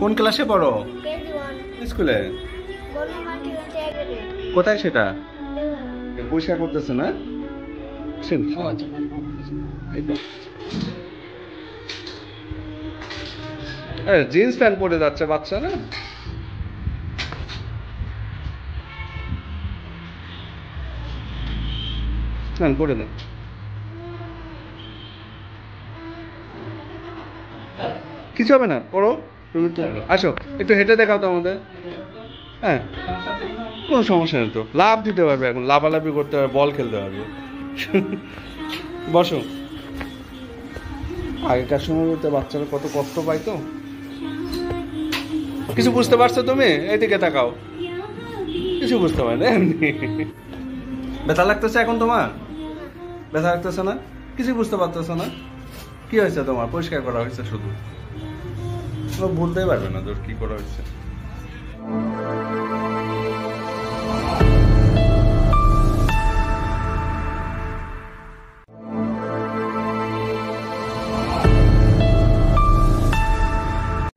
কোন ক্লাসে পড়ো? স্কুলে। কোথায় সেটা? পরিষ্কার করতেছে না? জিন্স প্যান্ট পরে যাচ্ছে বাচ্চা না? করে না, কিছু হবে না, পড়ো। তুমি আসো, একটু হেঁটে দেখাও তো আমাদের। হ্যাঁ, কোনো সমস্যা নেই তো, লাভ দিতে পারবে, এখন লাফালাফি করতে পারবে, বল খেলতে পারবে। বসো। আগেকার সময় বলতে বাচ্চারা কত কষ্ট পাইতো। কিছু বুঝতে পারছো তুমি? এইদিকে তাকাও। কিছু বুঝতে পারে না এমনি। ব্যথা লাগতেছে এখন তোমার? ব্যথা লাগতেছে না? কিছু বুঝতে পারতেছো না? কি হয়েছে তোমার? পরিষ্কার করা হয়েছে শুধু, ভুলতেই পারবে না তোর কি করা হয়েছে।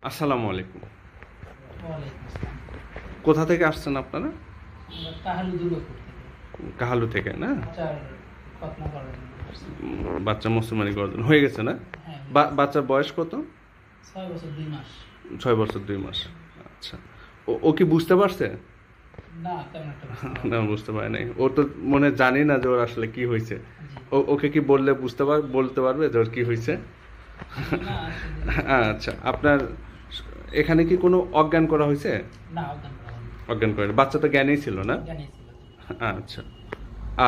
আসসালামু আলাইকুম। কোথা থেকে আসছেন আপনারা? কাহালু থেকে না? বাচ্চা মুসলমানি করার হয়ে গেছে না? বাচ্চার বয়স কত? 6 বছর 2 মাস। আচ্ছা, ও কি বুঝতে পারছে? না, বুঝতে পারে নাই। ও তো মনে জানি না যে ওর আসলে কি হয়েছে। ওকে কি বললে বলতে পারবে যে ওর কি হয়েছে? আচ্ছা, আপনার এখানে কি কোনো অজ্ঞান করা হয়েছে? অজ্ঞান করে। বাচ্চা তো জ্ঞানই ছিল না? আচ্ছা,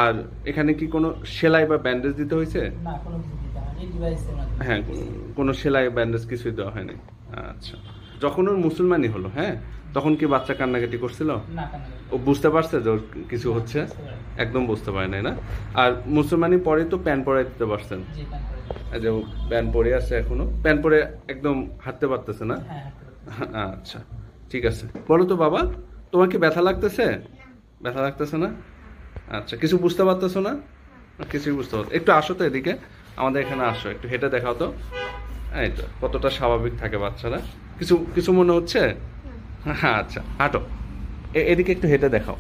আর এখানে কি কোনো সেলাই বা ব্যান্ডেজ দিতে হয়েছে? হ্যাঁ, কোনো সেলাই ব্যান্ডেজ কিছুই দেওয়া হয়নি। আচ্ছা, যখন ওর মুসলমানি হলো, হ্যাঁ, তখন কি বাচ্চা কান্নাকাটি করছিল? ও বুঝতে পারছে যে ওর কিছু হচ্ছে? একদম বুঝতে পারে নাই না? আর মুসলমানি পরে তো প্যান্ট পরাই দিতে পারছেন? যে ও প্যান্ট পরে আছে, এখনো প্যান্ট পরে একদম হাঁটতে পারতেছে না? আচ্ছা, ঠিক আছে। বলো তো বাবা, তোমার কি ব্যথা লাগতেছে? ব্যথা লাগতেছে না? আচ্ছা, কিছু বুঝতে পারতেছো না? কিছুই বুঝতে পারছো? একটু আসো তো এদিকে, আমাদের এখানে আসো, একটু হেঁটে দেখাও তো। এই তো, কতটা স্বাভাবিক থাকে বাচ্চারা। কিছু মনে হচ্ছে? আচ্ছা, হাঁটো, এদিকে একটু হেঁটে দেখাও।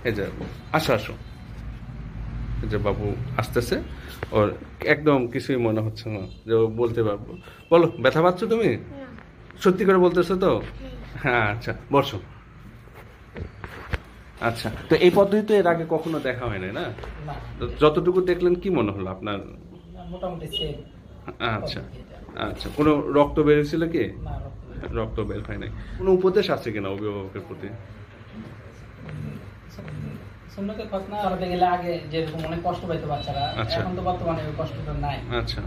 এই যে, আসো আসো। এই যে বাবু আসতেছে, ওর একদম কিছুই মনে হচ্ছে না যে ও বলতে পারবো। বলো, ব্যথা পাচ্ছ তুমি? সত্যি করে বলতেছো তো? হ্যাঁ, আচ্ছা, বসো। আচ্ছা, তো এই পদ্ধতি তো এর আগে কখনো দেখা হয় না? যতটুকু দেখলেন কি মনে হলো আপনার? মোটামুটি সেম। আচ্ছা আচ্ছা, কোনো রক্ত বেরিয়েছিল কি? রক্ত বের হয় নাই। কোনো উপদেশ আছে কিনা অভিভাবকের প্রতি? সুন্নতে খতনা করাতে গেলে আগে যেরকম অনেক কষ্ট পাইতো বাচ্চারা, এখন তো বর্তমানে ওই কষ্টটা নাই। আচ্ছা,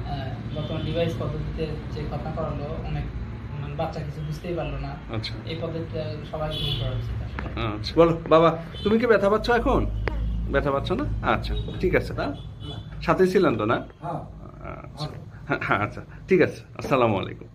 বর্তমান ডিভাইস পদ্ধতিতে যে খতনা করালো, অনেক বাচ্চা কিছু বুঝতেই পারলো না। আচ্ছা, এই পদ্ধতিটা সবাই গ্রহণ করা উচিত। আচ্ছা, বলো বাবা, তুমি কি ব্যথা পাচ্ছ এখন? ব্যথা পাচ্ছ না? আচ্ছা, ঠিক আছে। না, সাথে ছিলেন তো না? আচ্ছা, আচ্ছা, ঠিক আছে। আসসালামু আলাইকুম।